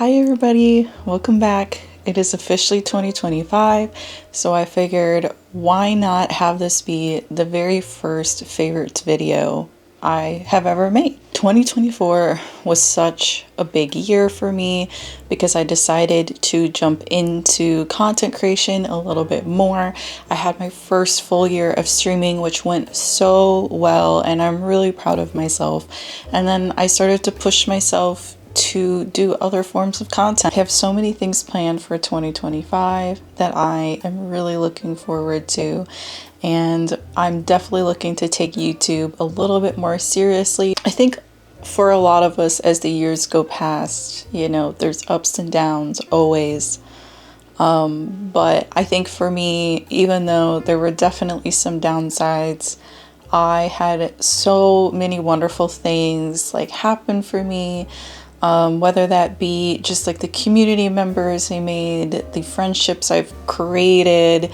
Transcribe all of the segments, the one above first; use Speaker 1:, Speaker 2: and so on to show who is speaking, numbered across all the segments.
Speaker 1: Hi everybody, welcome back. It is officially 2025, so I figured why not have this be the very first favorites video I have ever made. 2024 was such a big year for me because I decided to jump into content creation a little bit more. I had my first full year of streaming, which went so well, and I'm really proud of myself. And then I started to push myself to do other forms of content. I have so many things planned for 2025 that I am really looking forward to, and I'm definitely looking to take YouTube a little bit more seriously. I think for a lot of us, as the years go past, there's ups and downs always. But I think for me, even though there were definitely some downsides, I had so many wonderful things happen for me. Whether that be just the community members I made, the friendships I've created,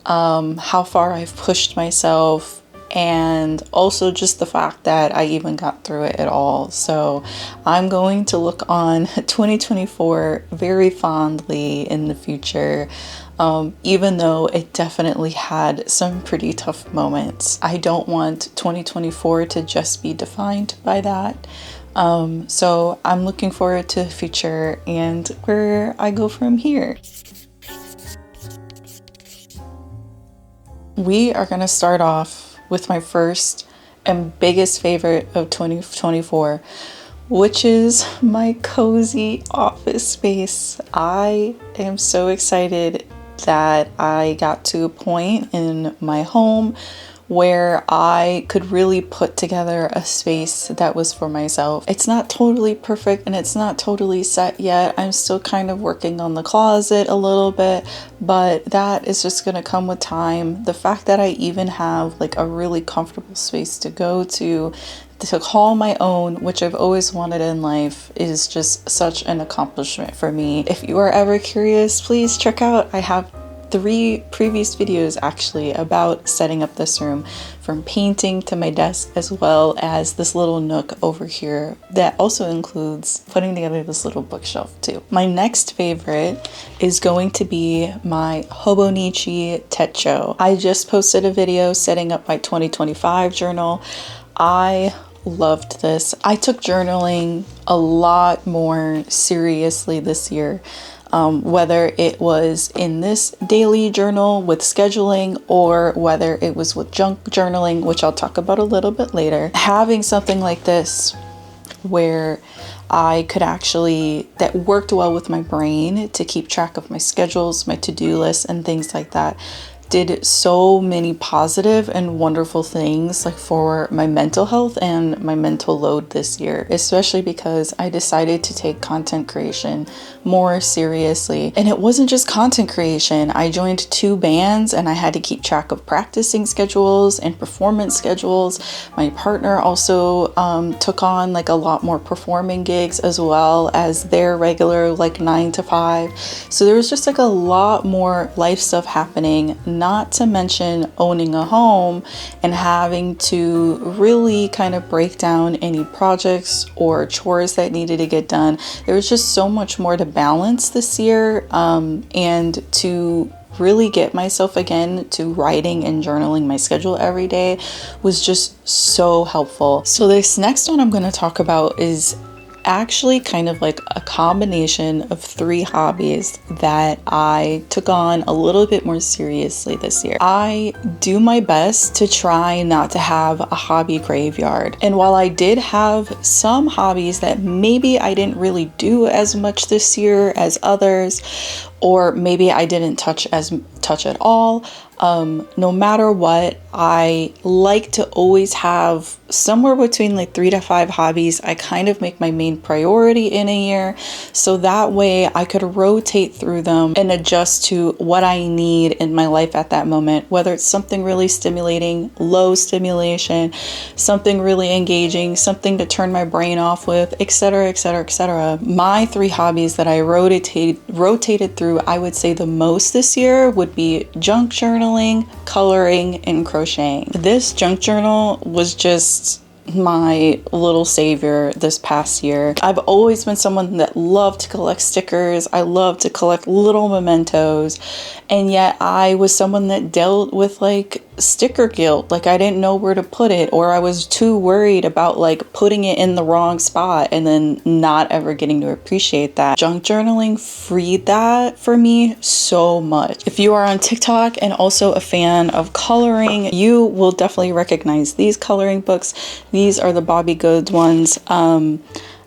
Speaker 1: how far I've pushed myself, and also just the fact that I even got through it at all. So I'm going to look on 2024 very fondly in the future, even though it definitely had some pretty tough moments. I don't want 2024 to just be defined by that. So I'm looking forward to the future and where I go from here. We are going to start off with my first and biggest favorite of 2024, which is my cozy office space. I am so excited that I got to a point in my home where I could really put together a space that was for myself. It's not totally perfect and it's not totally set yet. I'm still kind of working on the closet a little bit, but that is just gonna come with time. The fact that I even have a really comfortable space to go to call my own, which I've always wanted in life, is just such an accomplishment for me. If you are ever curious, please check out, I have 3 previous videos actually about setting up this room, from painting to my desk, as well as this little nook over here that also includes putting together this little bookshelf too. My next favorite is going to be my hobonichi techo. I just posted a video setting up my 2025 journal. I loved this. I took journaling a lot more seriously this year. Whether it was in this daily journal with scheduling or whether it was with junk journaling, which I'll talk about a little bit later. Having something like this where I could that worked well with my brain to keep track of my schedules, my to-do lists, and things like that, did so many positive and wonderful things for my mental health and my mental load this year, especially because I decided to take content creation more seriously. And it wasn't just content creation. I joined 2 bands and I had to keep track of practicing schedules and performance schedules. My partner also took on a lot more performing gigs, as well as their regular 9 to 5. So there was just a lot more life stuff happening, not to mention owning a home and having to really kind of break down any projects or chores that needed to get done. There was just so much more to balance this year, and to really get myself again to writing and journaling my schedule every day was just so helpful. So this next one I'm going to talk about is actually kind of a combination of 3 hobbies that I took on a little bit more seriously this year. I do my best to try not to have a hobby graveyard. And while I did have some hobbies that maybe I didn't really do as much this year as others, or maybe I didn't touch at all, no matter what, I like to always have somewhere between 3 to 5 hobbies I kind of make my main priority in a year, so that way I could rotate through them and adjust to what I need in my life at that moment, whether it's something really stimulating, low stimulation, something really engaging, something to turn my brain off with, etc, etc, etc. My 3 hobbies that I rotated through, I would say the most this year, would be junk journaling, coloring, and crocheting. This junk journal was just my little savior this past year. I've always been someone that loved to collect stickers. I love to collect little mementos, and yet I was someone that dealt with like sticker guilt. Like I didn't know where to put it, or I was too worried about like putting it in the wrong spot and then not ever getting to appreciate that. Junk journaling freed that for me so much. If you are on TikTok and also a fan of coloring, you will definitely recognize these coloring books. These are the Bobbie Goods ones.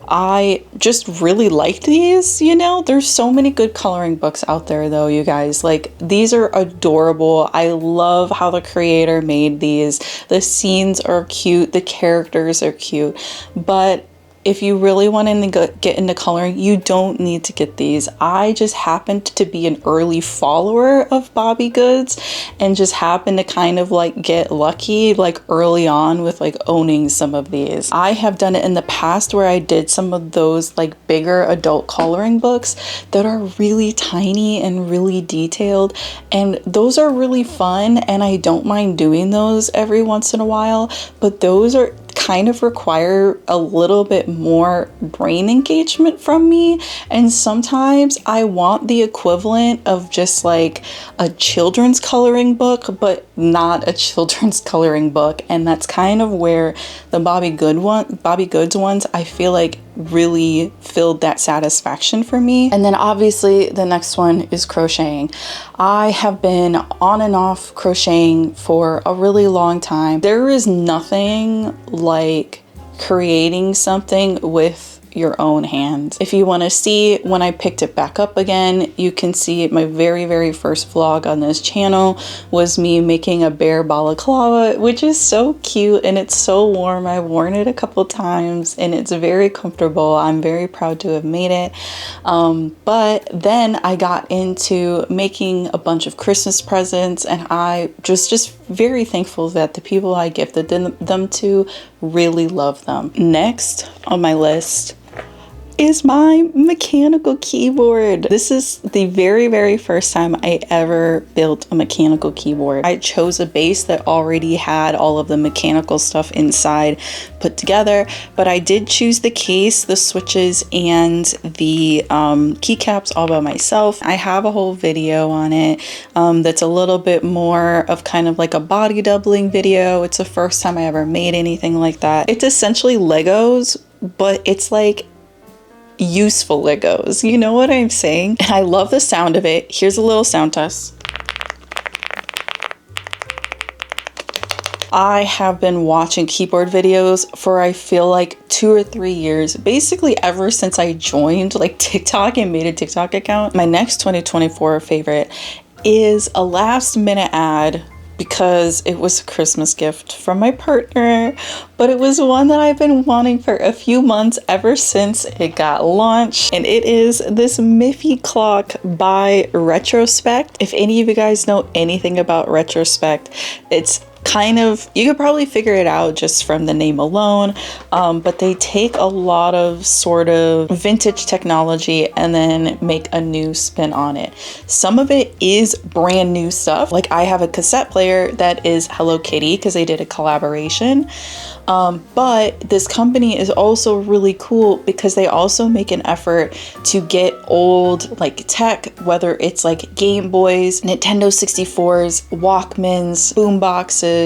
Speaker 1: I just really liked these, you know. There's so many good coloring books out there though, you guys. Like these are adorable. I love how the creator made these. The scenes are cute, the characters are cute, but if you really want to get into coloring, you don't need to get these. I just happened to be an early follower of Bobbie Goods and just happened to kind of like get lucky like early on with like owning some of these. I have done it in the past where I did some of those like bigger adult coloring books that are really tiny and really detailed, and those are really fun, and I don't mind doing those every once in a while, but those are kind of require a little bit more brain engagement from me, and sometimes I want the equivalent of just like a children's coloring book, but not a children's coloring book, and that's kind of where the Bobbie Goods ones I feel like really filled that satisfaction for me. And then obviously the next one is crocheting. I have been on and off crocheting for a really long time. There is nothing like creating something with your own hands. If you want to see when I picked it back up again, you can see my very first vlog on this channel was me making a bear balaclava, which is so cute and it's so warm. I've worn it a couple times and it's very comfortable. I'm very proud to have made it. But then I got into making a bunch of Christmas presents, and I just very thankful that the people I gifted them to really love them. Next on my list is my mechanical keyboard. This is the very first time I ever built a mechanical keyboard. I chose a base that already had all of the mechanical stuff inside put together, but I did choose the case, the switches, and the keycaps all by myself. I have a whole video on it that's a little bit more of kind of like a body doubling video. It's the first time I ever made anything like that. It's essentially Legos, but it's like useful Legos. You know what I'm saying? And I love the sound of it. Here's a little sound test. I have been watching keyboard videos for I feel like 2 or 3 years, basically ever since I joined like TikTok and made a TikTok account. My next 2024 favorite is a last minute ad because it was a Christmas gift from my partner, but it was one that I've been wanting for a few months ever since it got launched, and it is this miffy clock by Retrospekt. If any of you guys know anything about Retrospekt, it's kind of, you could probably figure it out just from the name alone, but they take a lot of sort of vintage technology and then make a new spin on it. Some of it is brand new stuff. Like I have a cassette player that is Hello Kitty because they did a collaboration. But this company is also really cool because they also make an effort to get old like tech, whether it's like Game Boys, Nintendo 64s, Walkmans, boom boxes,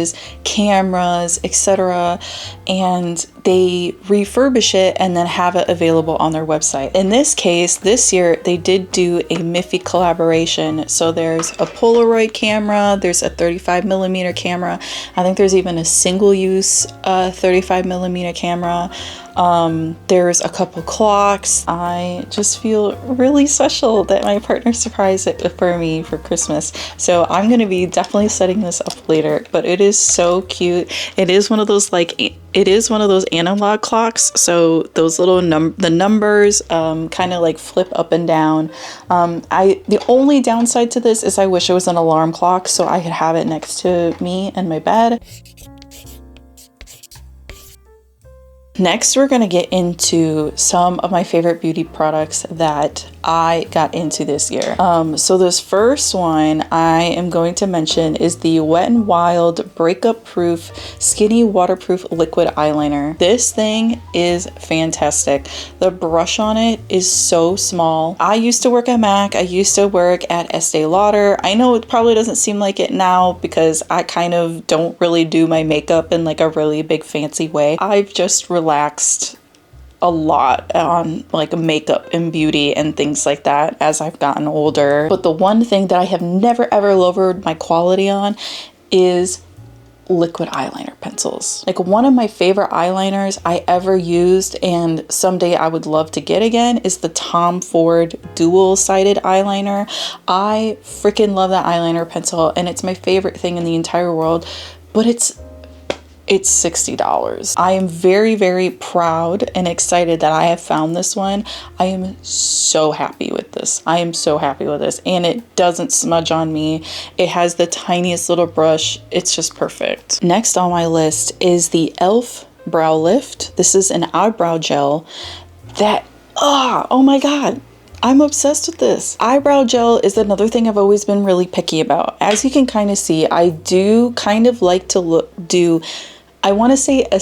Speaker 1: cameras, etc., and they refurbish it and then have it available on their website. In this case, this year, they did do a miffy collaboration. So there's a Polaroid camera, there's a 35mm camera. I think there's even a single use 35mm camera. There's a couple clocks. I just feel really special that my partner surprised it for me for Christmas. So I'm going to be definitely setting this up later, but it is so cute. It is one of those analog clocks. So those little the numbers kind of like flip up and down. The only downside to this is I wish it was an alarm clock so I could have it next to me in my bed. Next, we're going to get into some of my favorite beauty products that I got into this year. So this first one I am going to mention is the Wet n Wild Breakup Proof Skinny Waterproof Liquid Eyeliner. This thing is fantastic. The brush on it is so small. I used to work at MAC. I used to work at Estee Lauder. I know it probably doesn't seem like it now because I kind of don't really do my makeup in like a really big fancy way. I've just relaxed a lot on like makeup and beauty and things like that as I've gotten older. But the one thing that I have never ever lowered my quality on is liquid eyeliner pencils. Like one of my favorite eyeliners I ever used and someday I would love to get again is the Tom Ford dual-sided eyeliner. I freaking love that eyeliner pencil and it's my favorite thing in the entire world, but it's $60. I am very, very proud and excited that I have found this one. I am so happy with this. I am so happy with this. And it doesn't smudge on me. It has the tiniest little brush. It's just perfect. Next on my list is the e.l.f. Brow Lift. This is an eyebrow gel that, oh my God. I'm obsessed with this. Eyebrow gel is another thing I've always been really picky about. As you can kind of see, I do kind of like to I want to say a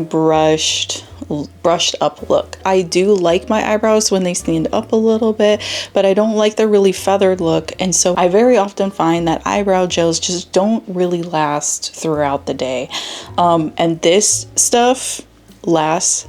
Speaker 1: brushed up look. I do like my eyebrows when they stand up a little bit, but I don't like the really feathered look. And so I very often find that eyebrow gels just don't really last throughout the day. And this stuff lasts,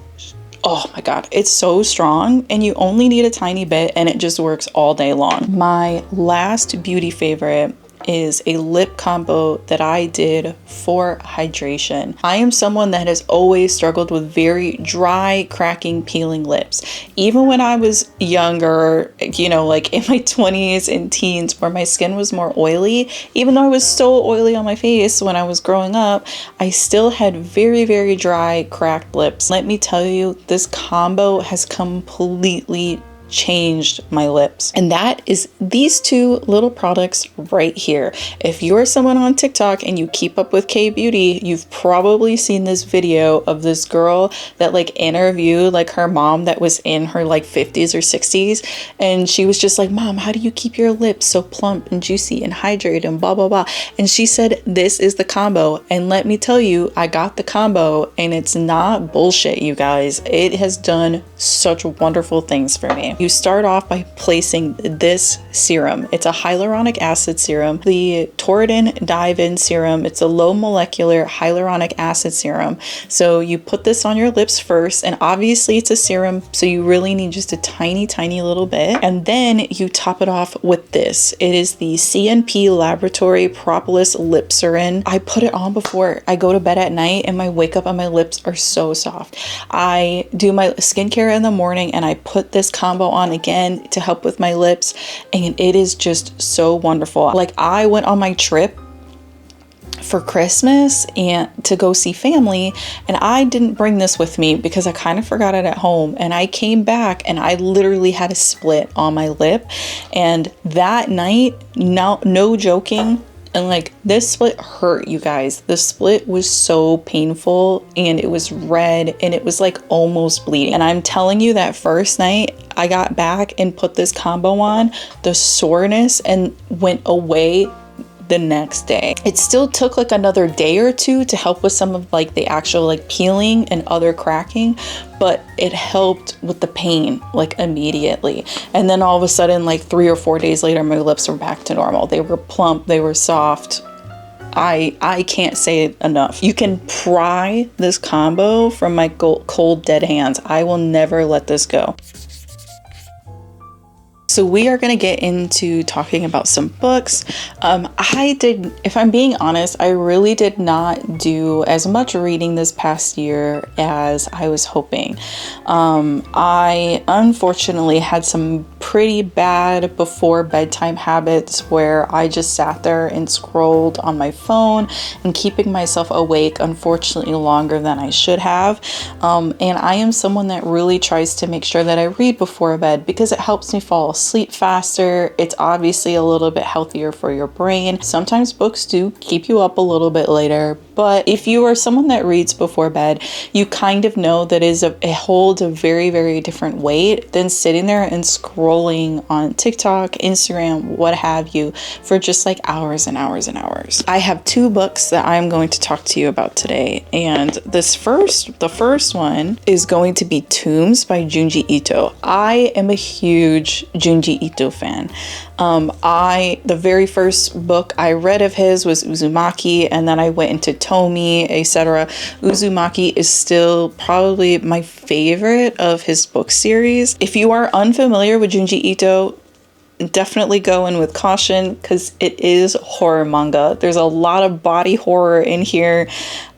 Speaker 1: oh my God, it's so strong and you only need a tiny bit and it just works all day long. My last beauty favorite is a lip combo that I did for hydration. I am someone that has always struggled with very dry, cracking, peeling lips. Even when I was younger, you know, like in my 20s and teens where my skin was more oily, even though I was so oily on my face when I was growing up, I still had very, very dry, cracked lips. Let me tell you, this combo has completely changed my lips, and that is these two little products right here. If you're someone on TikTok and you keep up with K-beauty, you've probably seen this video of this girl that like interviewed like her mom that was in her like 50s or 60s, and she was just like, "Mom, how do you keep your lips so plump and juicy and hydrated and blah blah blah?" And she said this is the combo, and let me tell you, I got the combo and it's not bullshit, you guys. It has done such wonderful things for me. You start off by placing this serum. It's a hyaluronic acid serum, the torriden dive-in serum. It's a low molecular hyaluronic acid serum. So you put this on your lips first, and obviously it's a serum, so you really need just a tiny, tiny little bit. And then you top it off with this. It is the CNP Laboratory Propolis Lipcerin. I put it on before I go to bed at night, and my wake up and my lips are so soft. I do my skincare in the morning, and I put this combo on again to help with my lips, and it is just so wonderful. Like, I went on my trip for Christmas and to go see family, and I didn't bring this with me because I kind of forgot it at home, and I came back and I literally had a split on my lip, and that night, no joking, and like this split hurt, you guys. The split was so painful, and it was red, and it was like almost bleeding. And I'm telling you, that first night I got back and put this combo on, the soreness and went away the next day. It still took like another day or two to help with some of like the actual like peeling and other cracking, but it helped with the pain like immediately. And then all of a sudden, like 3 or 4 days later, my lips were back to normal. They were plump, they were soft. I can't say it enough. You can pry this combo from my cold dead hands. I will never let this go. So we are going to get into talking about some books. If I'm being honest, I really did not do as much reading this past year as I was hoping. I unfortunately had some pretty bad before bedtime habits where I just sat there and scrolled on my phone and keeping myself awake, unfortunately, longer than I should have. And I am someone that really tries to make sure that I read before bed because it helps me fall asleep faster. It's obviously a little bit healthier for your brain. Sometimes books do keep you up a little bit later, but if you are someone that reads before bed, you kind of know that it holds a very, very different weight than sitting there and scrolling on TikTok, Instagram, what have you, for just like hours and hours and hours. I have two books that I'm going to talk to you about today, and the first one is going to be Tombs by Junji Ito. I am a huge Junji Ito fan. The very first book I read of his was Uzumaki, and then I went into Tomi, etc. Uzumaki is still probably my favorite of his book series. If you are unfamiliar with Junji Ito, definitely go in with caution because it is horror manga. There's a lot of body horror in here.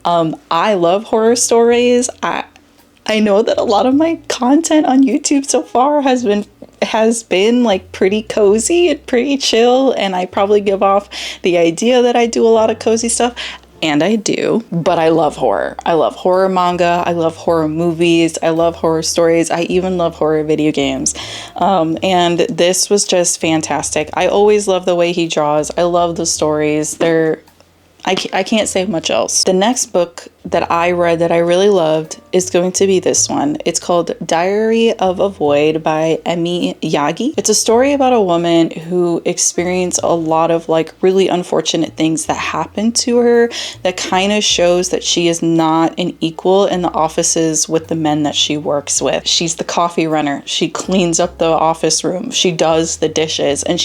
Speaker 1: I love horror stories. I know that a lot of my content on YouTube so far has been like pretty cozy and pretty chill, and I probably give off the idea that I do a lot of cozy stuff, and I do, but I love horror. I love horror manga, I love horror movies, I love horror stories, I even love horror video games. And this was just fantastic. I always love the way he draws. I love the stories. I can't say much else. The next book that I read that I really loved is going to be this one. It's called Diary of a Void by Emi Yagi. It's a story about a woman who experienced a lot of like really unfortunate things that happened to her that kind of shows that she is not an equal in the offices with the men that she works with. She's the coffee runner. She cleans up the office room. She does the dishes, and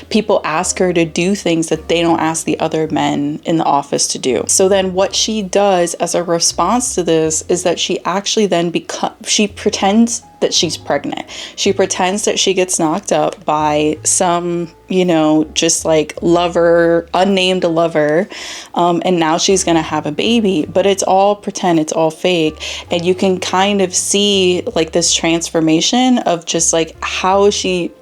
Speaker 1: people ask her to do things that they don't ask the other men in the office to do. So then what she does as a response to this is that she actually then she pretends that she's pregnant. She pretends that she gets knocked up by some, just like unnamed lover. And now she's going to have a baby, but it's all pretend, it's all fake. And you can kind of see like this transformation of just like how she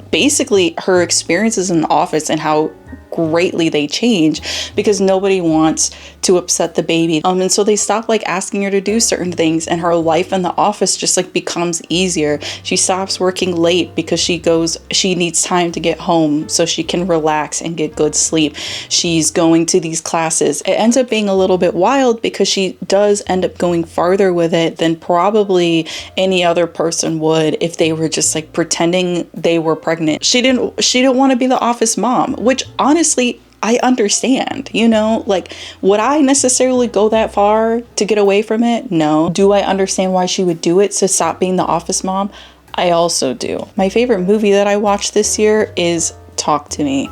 Speaker 1: basically her experiences in the office and how greatly they change because nobody wants to upset the baby. And so they stop like asking her to do certain things, and her life in the office just like becomes easier. She stops working late because she needs time to get home so she can relax and get good sleep. She's going to these classes. It ends up being a little bit wild because she does end up going farther with it than probably any other person would if they were just like pretending they were pregnant. She didn't want to be the office mom, which honestly I understand, like, would I necessarily go that far to get away from it? No. Do I understand why she would do it to stop being the office mom? I also do. My favorite movie that I watched this year is Talk to Me.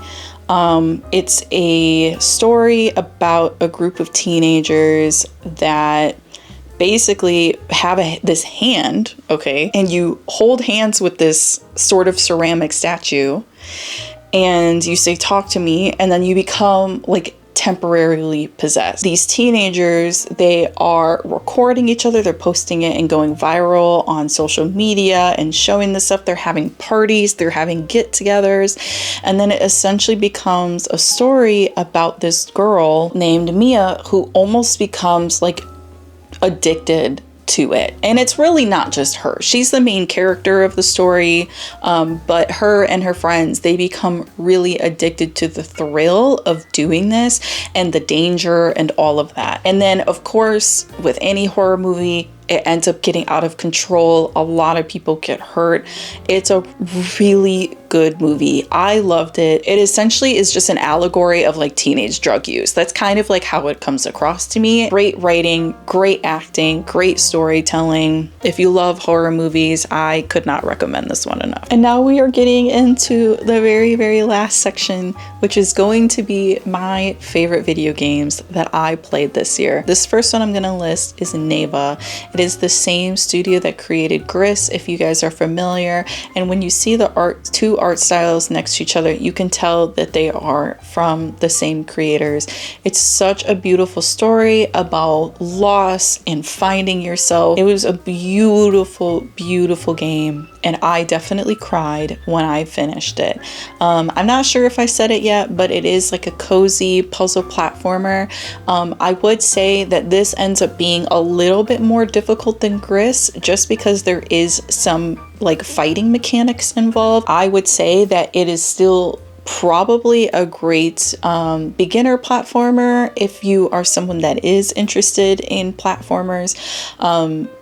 Speaker 1: It's a story about a group of teenagers that basically have this hand, okay, and you hold hands with this sort of ceramic statue, and you say, talk to me, and then you become like temporarily possessed. These teenagers, they are recording each other, they're posting it and going viral on social media and showing this stuff. They're having parties, they're having get-togethers, and then it essentially becomes a story about this girl named Mia who almost becomes like addicted to it. And it's really not just her. She's the main character of the story, but her and her friends, they become really addicted to the thrill of doing this and the danger and all of that. And then, of course, with any horror movie, it ends up getting out of control. A lot of people get hurt. It's a really good movie. I loved it. It essentially is just an allegory of like teenage drug use. That's kind of like how it comes across to me. Great writing, great acting, great storytelling. If you love horror movies, I could not recommend this one enough. And now we are getting into the very, very last section, which is going to be my favorite video games that I played this year. This first one I'm going to list is Neva. It is the same studio that created Gris, if you guys are familiar. And when you see the two art styles next to each other, you can tell that they are from the same creators. It's such a beautiful story about loss and finding yourself. It was a beautiful, beautiful game. and I definitely cried when I finished it. I'm not sure if I said it yet, but it is like a cozy puzzle platformer. I would say that this ends up being a little bit more difficult than Gris, just because there is some like fighting mechanics involved. I would say that it is still probably a great beginner platformer if you are someone that is interested in platformers,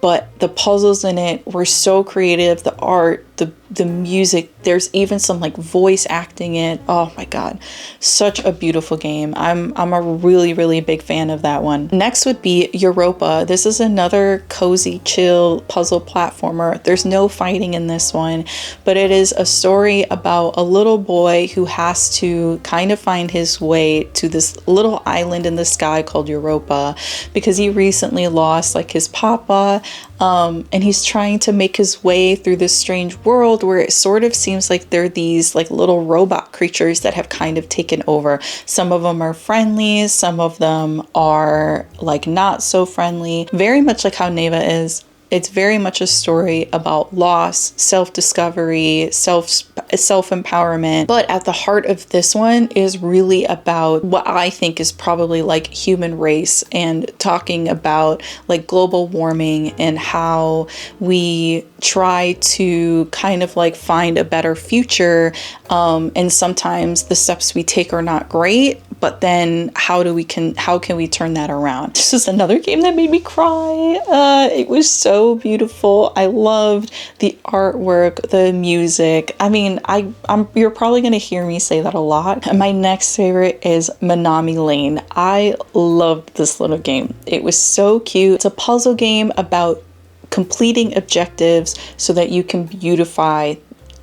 Speaker 1: but the puzzles in it were so creative, the art, the music, there's even some like voice acting it. Oh my god, such a beautiful game. I'm a really big fan of that one. Next would be Europa. This is another cozy chill puzzle platformer. There's no fighting in this one, but it is a story about a little boy who has to kind of find his way to this little island in the sky called Europa because he recently lost like his papa, and he's trying to make his way through this strange world where it sort of seems like they're these like little robot creatures that have kind of taken over. Some of them are friendly, some of them are like not so friendly, very much like how Neva is. It's very much a story about loss, self-discovery, self-empowerment. But at the heart of this one is really about what I think is probably like human race, and talking about like global warming and how we try to kind of like find a better future. And sometimes the steps we take are not great, but then how can we turn that around? This is another game that made me cry. It was so beautiful. I loved the artwork, the music. I mean, you're probably gonna hear me say that a lot. And my next favorite is Minami Lane. I loved this little game. It was so cute. It's a puzzle game about completing objectives so that you can beautify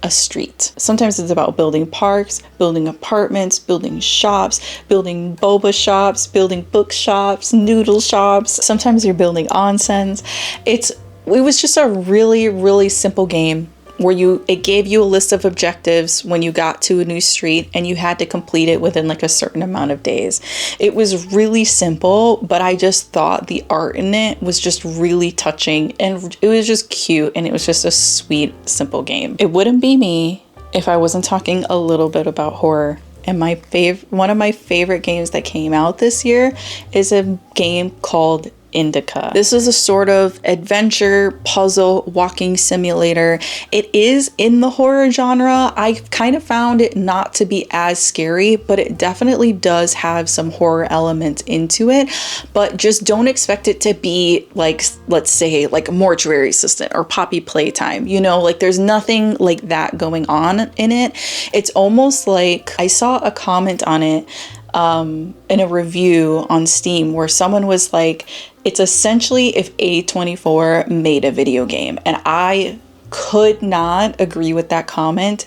Speaker 1: a street. Sometimes it's about building parks, building apartments, building shops, building boba shops, building bookshops, noodle shops. Sometimes you're building onsens. It was just a really simple game where it gave you a list of objectives when you got to a new street, and you had to complete it within like a certain amount of days. It was really simple, but I just thought the art in it was just really touching, and it was just cute, and it was just a sweet, simple game. It wouldn't be me if I wasn't talking a little bit about horror. And one of my favorite games that came out this year is a game called INDIKA. This is a sort of adventure puzzle walking simulator. It is in the horror genre. I kind of found it not to be as scary, but it definitely does have some horror elements into it. But just don't expect it to be like, let's say, like Mortuary Assistant or Poppy Playtime. You know, like there's nothing like that going on in it. It's almost like, I saw a comment on it in a review on Steam where someone was like, it's essentially if A24 made a video game, and I could not agree with that comment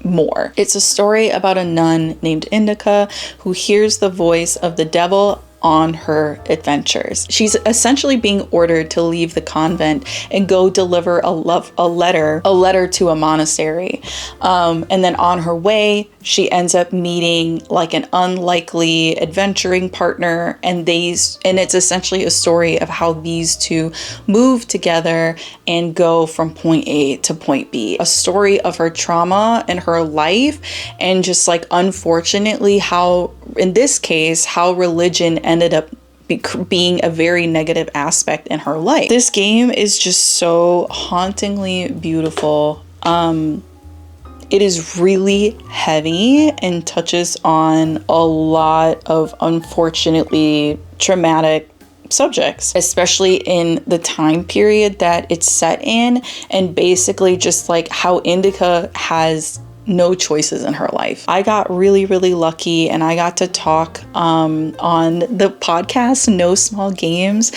Speaker 1: more. It's a story about a nun named INDIKA who hears the voice of the devil on her adventures. She's essentially being ordered to leave the convent and go deliver a letter to a monastery. And then on her way, she ends up meeting like an unlikely adventuring partner, and it's essentially a story of how these two move together and go from point A to point B. A story of her trauma and her life, and just like unfortunately how, in this case, how religion ended up being a very negative aspect in her life. This game is just so hauntingly beautiful. It is really heavy and touches on a lot of unfortunately traumatic subjects, especially in the time period that it's set in, and basically just like how INDIKA has no choices in her life. I got really lucky, and I got to talk on the podcast No Small Games,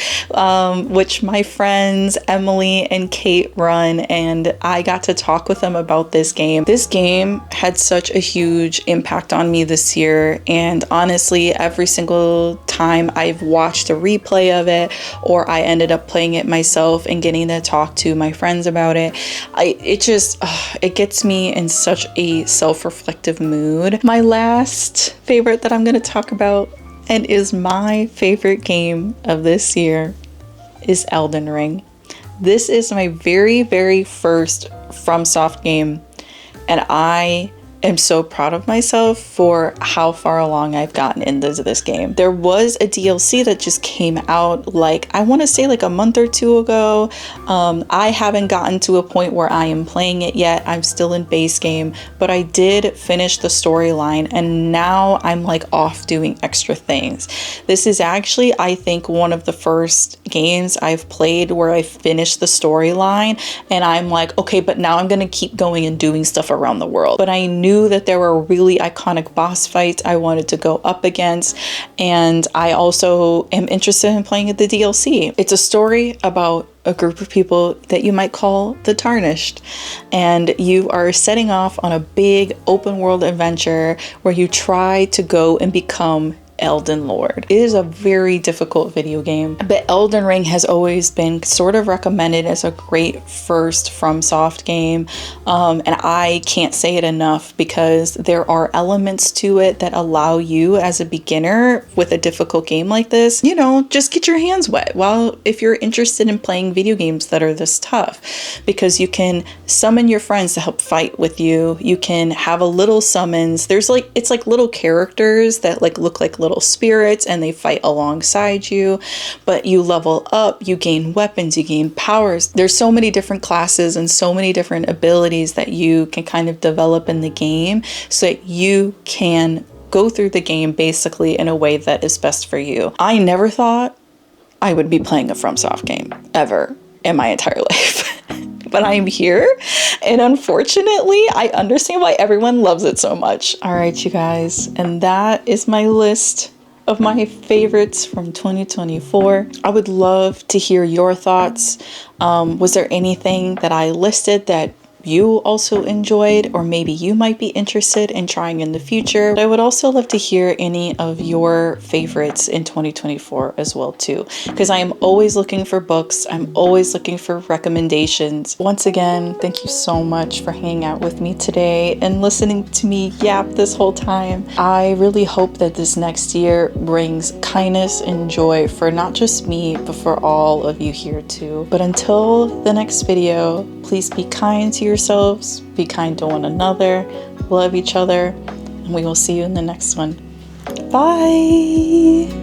Speaker 1: which my friends Emily and Kate run, and I got to talk with them about this game. This game had such a huge impact on me this year, and honestly, every single time I've watched a replay of it, or I ended up playing it myself and getting to talk to my friends about it, it gets me in such a self-reflective mood. My last favorite that I'm going to talk about, and is my favorite game of this year, is Elden Ring. This is my very first FromSoft game, and I am so proud of myself for how far along I've gotten into this game. There was a DLC that just came out, like, I want to say like a month or two ago. I haven't gotten to a point where I am playing it yet. I'm still in base game, but I did finish the storyline, and now I'm like off doing extra things. This is actually, I think, one of the first games I've played where I finished the storyline and I'm like, okay, but now I'm gonna keep going and doing stuff around the world. But I knew that there were really iconic boss fights I wanted to go up against, and I also am interested in playing the DLC. It's a story about a group of people that you might call the Tarnished, and you are setting off on a big open world adventure where you try to go and become Elden Lord. It is a very difficult video game, but Elden Ring has always been sort of recommended as a great first FromSoft game, and I can't say it enough because there are elements to it that allow you as a beginner with a difficult game like this, you know, just get your hands wet. Well, if you're interested in playing video games that are this tough, because you can summon your friends to help fight with you, you can have a little summons. There's like, it's like little characters that like look like little spirits and they fight alongside you, but you level up, you gain weapons, you gain powers. There's so many different classes and so many different abilities that you can kind of develop in the game so that you can go through the game basically in a way that is best for you. I never thought I would be playing a FromSoft game ever in my entire life. But I'm here, and unfortunately, I understand why everyone loves it so much. All right, you guys, and that is my list of my favorites from 2024. I would love to hear your thoughts. Was there anything that I listed that you also enjoyed, or maybe you might be interested in trying in the future? But I would also love to hear any of your favorites in 2024 as well too, because I am always looking for books. I'm always looking for recommendations. Once again, thank you so much for hanging out with me today and listening to me yap this whole time. I really hope that this next year brings kindness and joy for not just me, but for all of you here too. But until the next video, please be kind to yourselves, be kind to one another, love each other, and we will see you in the next one. Bye!